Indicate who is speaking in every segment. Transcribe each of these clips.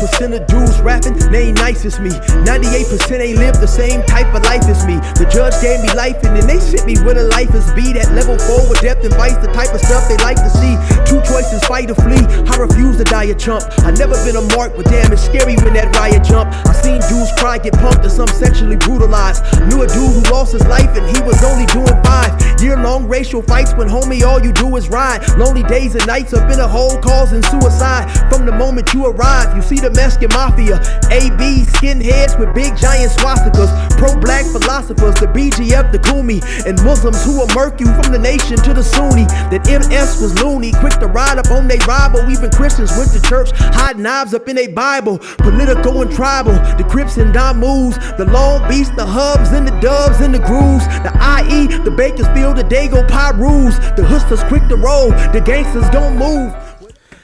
Speaker 1: 1% of dudes rapping, they ain't nice as me. 98% ain't live the same type of life as me. The judge gave me life and then they sent me where the life is be. That level 4 with depth and vice, the type of stuff they like to see. Two choices, fight or flee. I refuse to die a chump. I never been a mark, but damn, it's scary when that riot jump. I seen dudes cry, get punked, and some sexually brutalized. Knew a dude who lost his life and he was only doing 5 year-long racial fights when homie all you do is ride. Lonely days and nights up in a hole causing suicide. From the moment you arrive, you see the Mexican mafia, AB skinheads with big giant swastikas, pro-black philosophers, the BGF, the Kumi, and Muslims who will murk you from the nation to the Sunni. That MS was loony, quick to ride up on they rival. Even Christians went to church, hide knives up in a Bible. Political and tribal, the Crips and Damus, the Long Beach, the Hubs and the Dubs and the Grooves, the IE, the Bakersfield, the Dago Pyrus, the Hustlers quick to roll, the gangsters gon' move.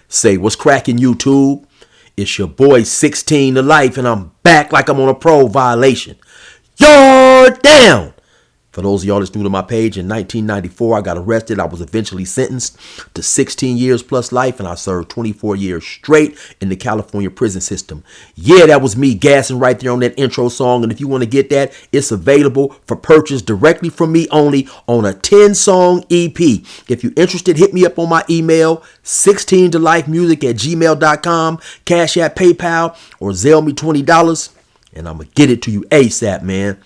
Speaker 2: Say, what's cracking, YouTube? It's your boy 16 to life, and I'm back like I'm on a parole violation. You're down! For those of y'all that's new to my page, in 1994, I got arrested. I was eventually sentenced to 16 years plus life, and I served 24 years straight in the California prison system. Yeah, that was me gassing right there on that intro song, and if you want to get that, it's available for purchase directly from me only on a 10-song EP. If you're interested, hit me up on my email, 16tolifemusic@gmail.com, Cashapp, PayPal, or Zelle me $20, and I'm going to get it to you ASAP, man.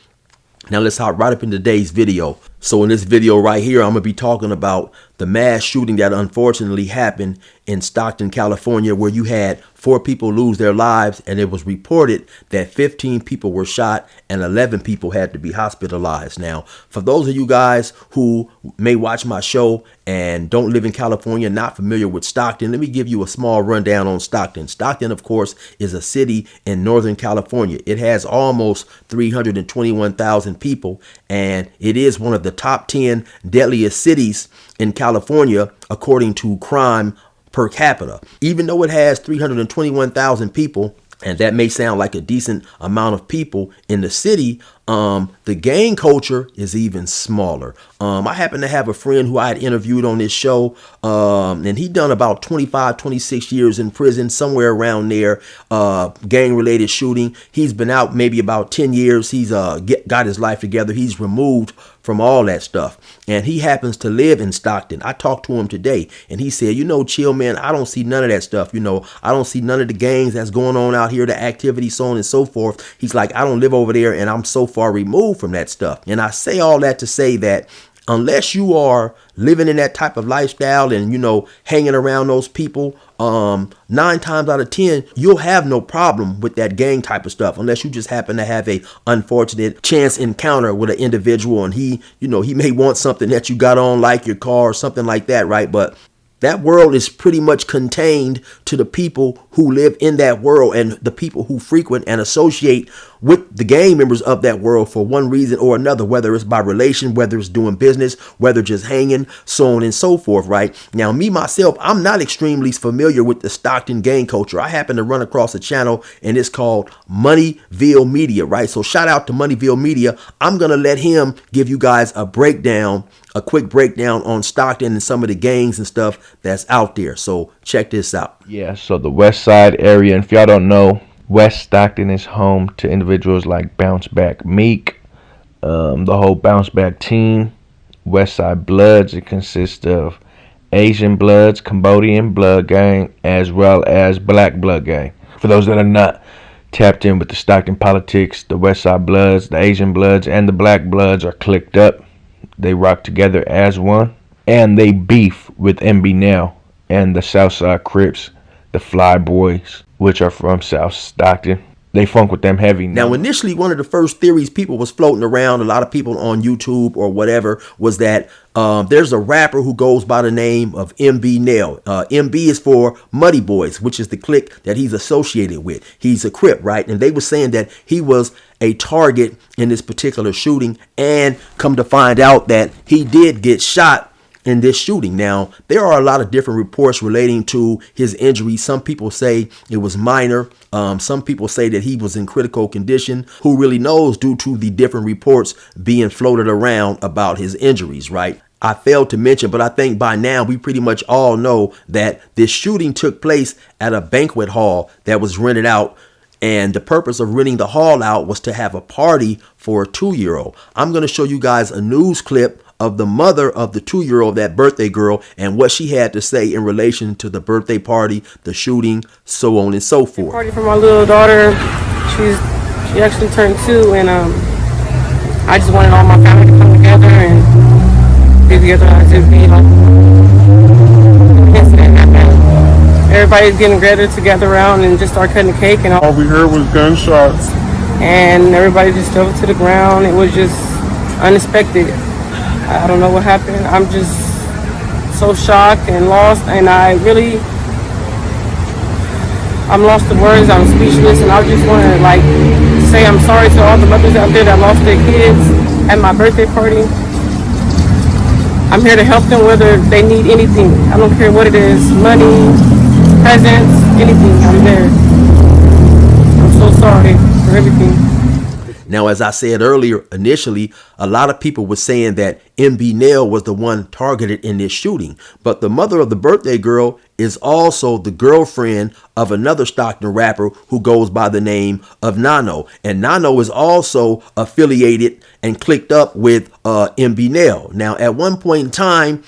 Speaker 2: Now let's hop right up in today's video. So in this video right here, I'm going to be talking about the mass shooting that unfortunately happened in Stockton, California, where you had 4 people lose their lives, and it was reported that 15 people were shot and 11 people had to be hospitalized. Now, for those of you guys who may watch my show and don't live in California, not familiar with Stockton, let me give you a small rundown on Stockton. Stockton, of course, is a city in Northern California. It has almost 321,000 people, and it is one of the top 10 deadliest cities in California, according to crime per capita. Even though it has 321,000 people, and that may sound like a decent amount of people in the city, the gang culture is even smaller. I happen to have a friend who I had interviewed on this show, and he done about 25, 26 years in prison, somewhere around there, gang-related shooting. He's been out maybe about 10 years. He's got his life together. He's removed from all that stuff, and he happens to live in Stockton. I talked to him today, and he said, you know, chill, man, I don't see none of that stuff. You know, I don't see none of the gangs that's going on out here, the activity, so on and so forth. He's like, I don't live over there, and I'm so far removed from that stuff. And I say all that to say that unless you are living in that type of lifestyle and, you know, hanging around those people, 9 times out of 10, you'll have no problem with that gang type of stuff, unless you just happen to have a unfortunate chance encounter with an individual, and he, you know, he may want something that you got on, like your car or something like that, right? But that world is pretty much contained to the people who live in that world and the people who frequent and associate with the gang members of that world for one reason or another, whether it's by relation, whether it's doing business, whether just hanging, so on and so forth, right? Now, me, myself, I'm not extremely familiar with the Stockton gang culture. I happen to run across a channel, and it's called Moneyville Media, right? So shout out to Moneyville Media. I'm going to let him give you guys a breakdown, a quick breakdown on Stockton and some of the gangs and stuff that's out there. So check this out.
Speaker 3: Yeah, so the West Side area, and if y'all don't know, West Stockton is home to individuals like Bounce Back Meek, the whole Bounce Back team. West Side Bloods, it consists of Asian Bloods, Cambodian Blood Gang, as well as Black Blood Gang. For those that are not tapped in with the Stockton politics, the West Side Bloods, the Asian Bloods, and the Black Bloods are clicked up. They rock together as one, and they beef with MB Now and the Southside Crips, the Fly Boys, which are from South Stockton. They funk with them heavy.
Speaker 2: Now, initially, one of the first theories people was floating around, a lot of people on YouTube or whatever, was that there's a rapper who goes by the name of MB Nail. MB is for Muddy Boys, which is the clique that he's associated with. He's a Crip, right? And they were saying that he was a target in this particular shooting, and come to find out that he did get shot in this shooting. Now, there are a lot of different reports relating to his injury. Some people say it was minor. Some people say that he was in critical condition. Who really knows, due to the different reports being floated around about his injuries, right? I failed to mention, but I think by now we pretty much all know that this shooting took place at a banquet hall that was rented out. And the purpose of renting the hall out was to have a party for a 2-year-old. I'm going to show you guys a news clip of the mother of the 2-year-old, that birthday girl, and what she had to say in relation to the birthday party, the shooting, so on and so forth.
Speaker 4: Party for my little daughter. She actually turned 2, and I just wanted all my family to come together and be together as if we incident happened. Everybody's getting together around and just start cutting the cake, and
Speaker 5: all we heard was gunshots.
Speaker 4: And everybody just fell to the ground. It was just unexpected. I don't know what happened. I'm just so shocked and lost, and I'm lost for words. I'm speechless, and I just want to say I'm sorry to all the mothers out there that lost their kids at my birthday party. I'm here to help them whether they need anything. I don't care what it is, money, presents, anything. I'm there. I'm so sorry for everything.
Speaker 2: Now, as I said earlier, initially, a lot of people were saying that MB Nail was the one targeted in this shooting. But the mother of the birthday girl is also the girlfriend of another Stockton rapper who goes by the name of Nano. And Nano is also affiliated and clicked up with MB Nail. Now, at one point in time,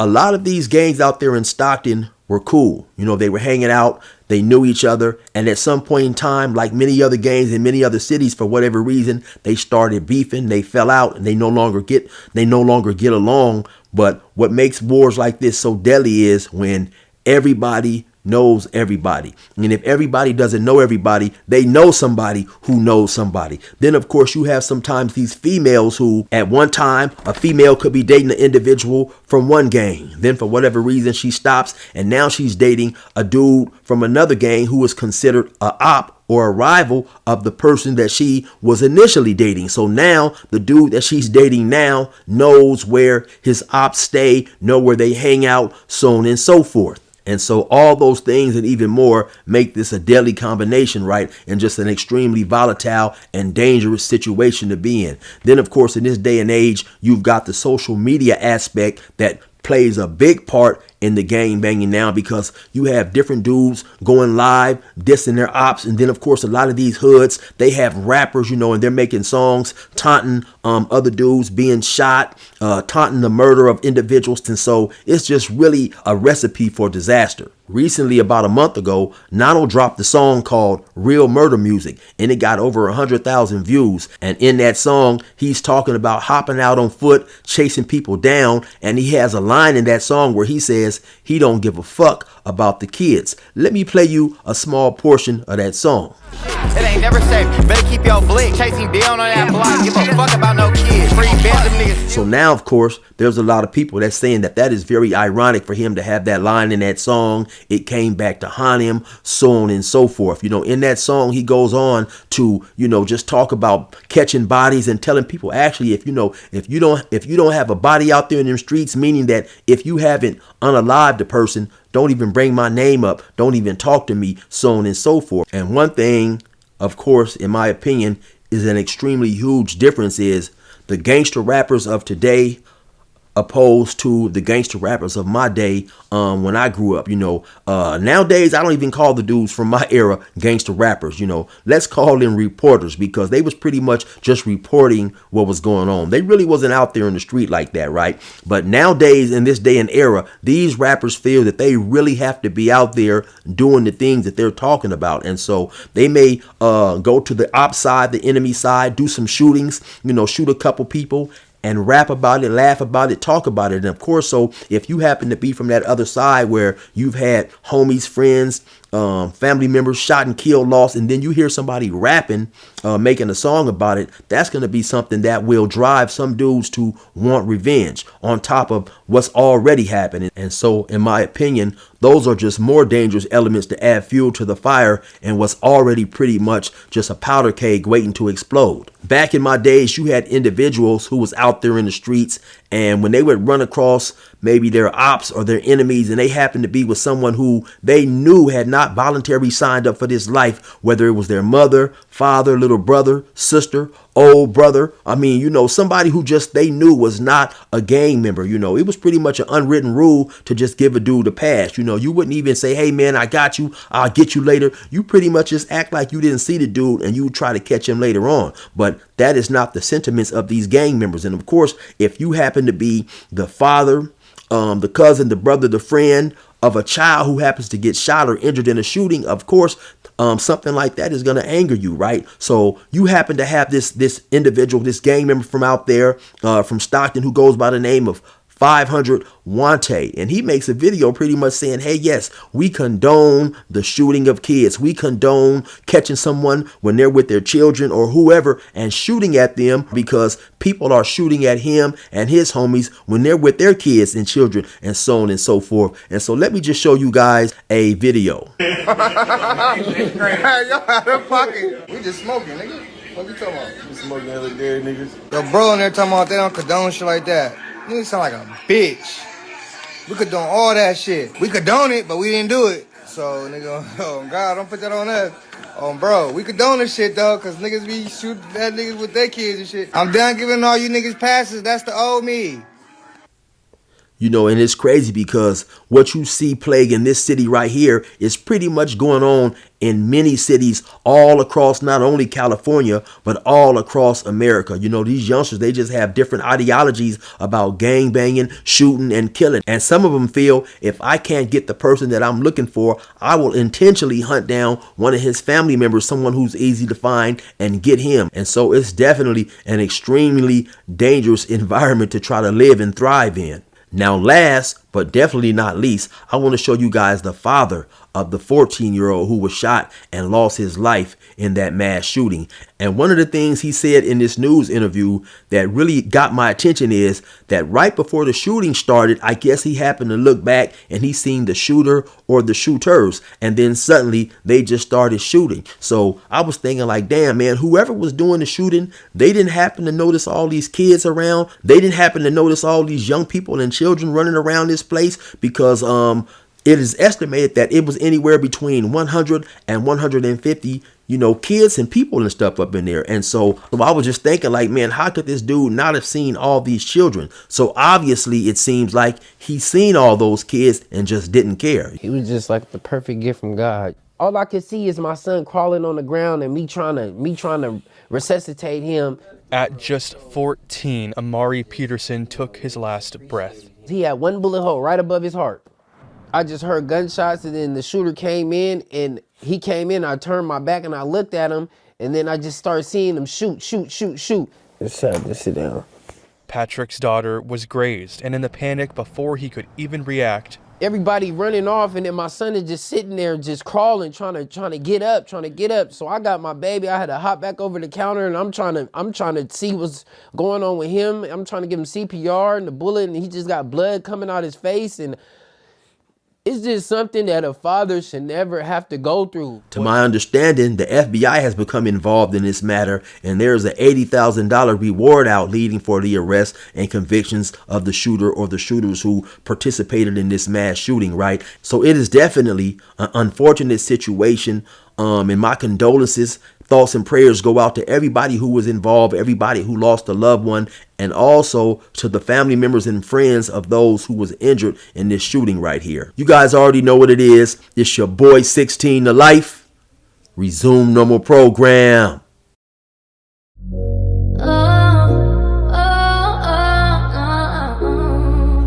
Speaker 2: a lot of these gangs out there in Stockton were cool. You know, they were hanging out, they knew each other, and at some point in time, like many other gangs in many other cities, for whatever reason, they started beefing, they fell out, and they no longer get along. But what makes wars like this so deadly is when everybody knows everybody. And if everybody doesn't know everybody, they know somebody who knows somebody. Then, of course, you have sometimes these females who, at one time, a female could be dating an individual from one gang. Then, for whatever reason, she stops, and now she's dating a dude from another gang who is considered a op or a rival of the person that she was initially dating. So now the dude that she's dating now knows where his ops stay, know where they hang out, so on and so forth. And so all those things and even more make this a deadly combination, right? And just an extremely volatile and dangerous situation to be in. Then, of course, in this day and age, you've got the social media aspect that plays a big part in the gang banging now, because you have different dudes going live, dissing their ops. And then, of course, a lot of these hoods, they have rappers, you know, and they're making songs taunting other dudes being shot, taunting the murder of individuals. And so it's just really a recipe for disaster. Recently, about a month ago, Nano dropped a song called Real Murder Music, and it got over 100,000 views. And in that song, he's talking about hopping out on foot, chasing people down. And he has a line in that song where he says he don't give a fuck about the kids. Let me play you a small portion of that song.
Speaker 6: It ain't never safe. Better keep your blick. Chasing down on that block. Give a fuck about no kids. Free bands of niggas.
Speaker 2: So now, of course, there's a lot of people that's saying that that is very ironic for him to have that line in that song. It came back to haunt him, so on and so forth. You know, in that song, he goes on to, you know, just talk about catching bodies and telling people, actually, if you don't have a body out there in them streets, meaning that if you haven't unalived a person, don't even bring my name up. Don't even talk to me, so on and so forth. And one thing, of course, in my opinion, is an extremely huge difference is the gangster rappers of today opposed to the gangster rappers of my day when I grew up. You know, nowadays I don't even call the dudes from my era gangster rappers. You know, let's call them reporters, because they was pretty much just reporting what was going on. They really wasn't out there in the street like that, right? But nowadays, in this day and era, these rappers feel that they really have to be out there doing the things that they're talking about. And so they may go to the op side, the enemy side, do some shootings, you know, shoot a couple people, and rap about it, laugh about it, talk about it. And of course, so if you happen to be from that other side where you've had homies, friends, family members shot and killed, lost, and then you hear somebody rapping, making a song about it, that's going to be something that will drive some dudes to want revenge on top of what's already happening. And so, in my opinion, those are just more dangerous elements to add fuel to the fire and what's already pretty much just a powder keg waiting to explode. Back in my days, you had individuals who was out there in the streets, and when they would run across maybe their ops or their enemies, and they happened to be with someone who they knew had not not voluntarily signed up for this life, whether it was their mother, father, little brother, sister, old brother. I mean, you know, somebody who just they knew was not a gang member. You know, it was pretty much an unwritten rule to just give a dude a pass. You know, you wouldn't even say, hey, man, I got you. I'll get you later. You pretty much just act like you didn't see the dude and you try to catch him later on. But that is not the sentiments of these gang members. And of course, if you happen to be the father, the cousin, the brother, the friend of a child who happens to get shot or injured in a shooting, of course, something like that is going to anger you, right? So you happen to have this individual, this gang member from out there, from Stockton, who goes by the name of 500 Wante, and he makes a video pretty much saying, hey, yes, we condone the shooting of kids. We condone catching someone when they're with their children or whoever and shooting at them, because people are shooting at him and his homies when they're with their kids and children and so on and so forth. And so let me just show you guys a video.
Speaker 7: Hey, y'all out of pocket. We just smoking, nigga. What you talking about? We smoking the other day, niggas. Yo, bro in there talking about they don't condone shit like that. Nigga sound like a bitch. We condone all that shit. We condone it, but we didn't do it. So, nigga, oh, God, don't put that on us. Bro, we condone this shit, though, because niggas be shooting at niggas with their kids and shit. I'm done giving all you niggas passes. That's the old me.
Speaker 2: You know, and it's crazy because what you see plaguing this city right here is pretty much going on in many cities all across not only California, but all across America. You know, these youngsters, they just have different ideologies about gang banging, shooting, and killing. And some of them feel if I can't get the person that I'm looking for, I will intentionally hunt down one of his family members, someone who's easy to find, and get him. And so it's definitely an extremely dangerous environment to try to live and thrive in. Now, last but definitely not least, I want to show you guys the father of the 14-year-old who was shot and lost his life in that mass shooting. And one of the things he said in this news interview that really got my attention is that right before the shooting started, I guess he happened to look back and he seen the shooter or the shooters, and then suddenly they just started shooting. So I was thinking like, damn, man, whoever was doing the shooting, they didn't happen to notice all these kids around. They didn't happen to notice all these young people and children running around this place, because it is estimated that it was anywhere between 100 and 150, you know, kids and people and stuff up in there. And so I was just thinking like, man, how could this dude not have seen all these children? So obviously it seems like he's seen all those kids and just didn't care.
Speaker 8: He was just like the perfect gift from God. All I could see is my son crawling on the ground and me trying to resuscitate him.
Speaker 9: At just 14, Amari Peterson took his last breath.
Speaker 8: He had one bullet hole right above his heart. I just heard gunshots, and then the shooter came in, and he came in. I turned my back and I looked at him, and then I just started seeing him shoot. Just sit down.
Speaker 9: Patrick's daughter was grazed, and in the panic before he could even react,
Speaker 8: everybody running off, and then my son is just sitting there, just crawling, trying to get up. So I got my baby. I had to hop back over the counter, and I'm trying to see what's going on with him. I'm trying to give him CPR and the bullet, and he just got blood coming out his face, and it's just something that a father should never have to go through.
Speaker 2: To my understanding, the FBI has become involved in this matter, and there's an $80,000 reward out leading for the arrest and convictions of the shooter or the shooters who participated in this mass shooting, right? So it is definitely an unfortunate situation. And my condolences, thoughts and prayers go out to everybody who was involved, everybody who lost a loved one, and also to the family members and friends of those who was injured in this shooting right here. You guys already know what it is. It's your boy 16 to life. Resume normal program.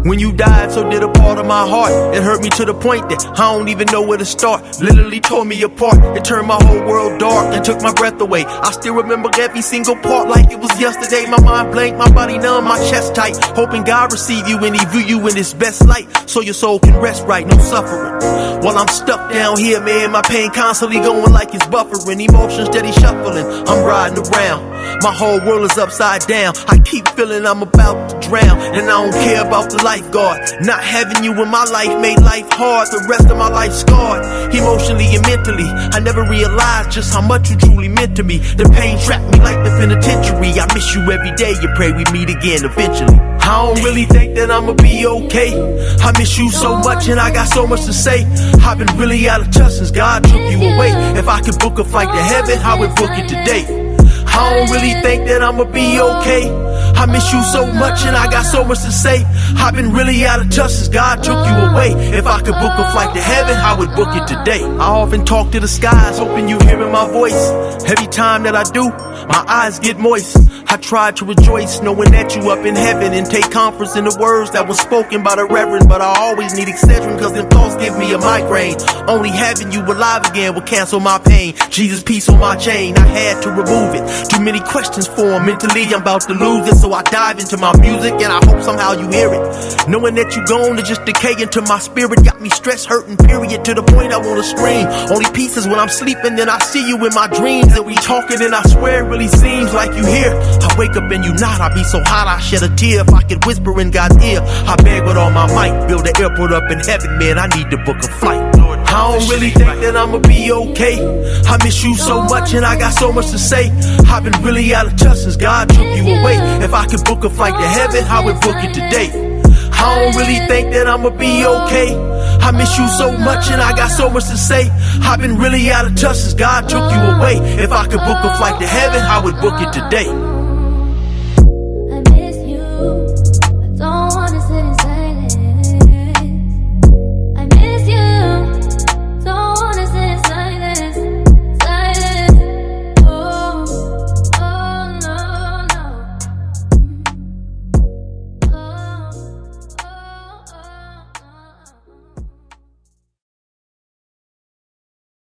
Speaker 1: When you died, so did a part of my heart. It hurt me to the point that I don't even know where to start. Literally tore me apart. It turned my whole world dark and took my breath away. I still remember every single part like it was yesterday. My mind blank, my body numb, my chest tight. Hoping God receive you and he view you in his best light, so your soul can rest right, no suffering. While I'm stuck down here, man, my pain constantly going like it's buffering. Emotions steady shuffling, I'm riding around. My whole world is upside down. I keep feeling I'm about to drown, and I don't care about the life lifeguard. Not having you in my life made life hard. The rest of my life scarred, emotionally and mentally. I never realized just how much you truly meant to me. The pain trapped me like the penitentiary. I miss you every day and pray we meet again eventually. I don't really think that I'ma be okay. I miss you so much and I got so much to say. I've been really out of touch since God took you away. If I could book a flight to heaven, I would book it today. I don't really think that I'ma be okay. I miss you so much and I got so much to say. I've been really out of touch since God took you away. If I could book a flight to heaven, I would book it today. I often talk to the skies, hoping you hearing my voice. Every time that I do, my eyes get moist. I try to rejoice knowing that you up in heaven and take comfort in the words that were spoken by the reverend. But I always need Excedrin cause them thoughts give me a migraine. Only having you alive again will cancel my pain. Jesus, peace on my chain, I had to remove it. Too many questions for him, mentally I'm about to lose it. So I dive into my music and I hope somehow you hear it. Knowing that you gone to just decay into my spirit got me stressed, hurting, period, to the point I wanna scream. Only peace is when I'm sleeping, then I see you in my dreams. And we talking and I swear it really seems like you here. I wake up and you not, I be so hot I shed a tear. If I could whisper in God's ear, I beg with all my might. Build an airport up in heaven, man, I need to book a flight. I don't really think that I'ma be okay. I miss you so much and I got so much to say. I've been really out of touch since God took you away. If I could book a flight to heaven, I would book it today. I don't really think that I'ma be okay. I miss you so much and I got so much to say. I've been really out of touch since God took you away. If I could book a flight to heaven, I would book it today.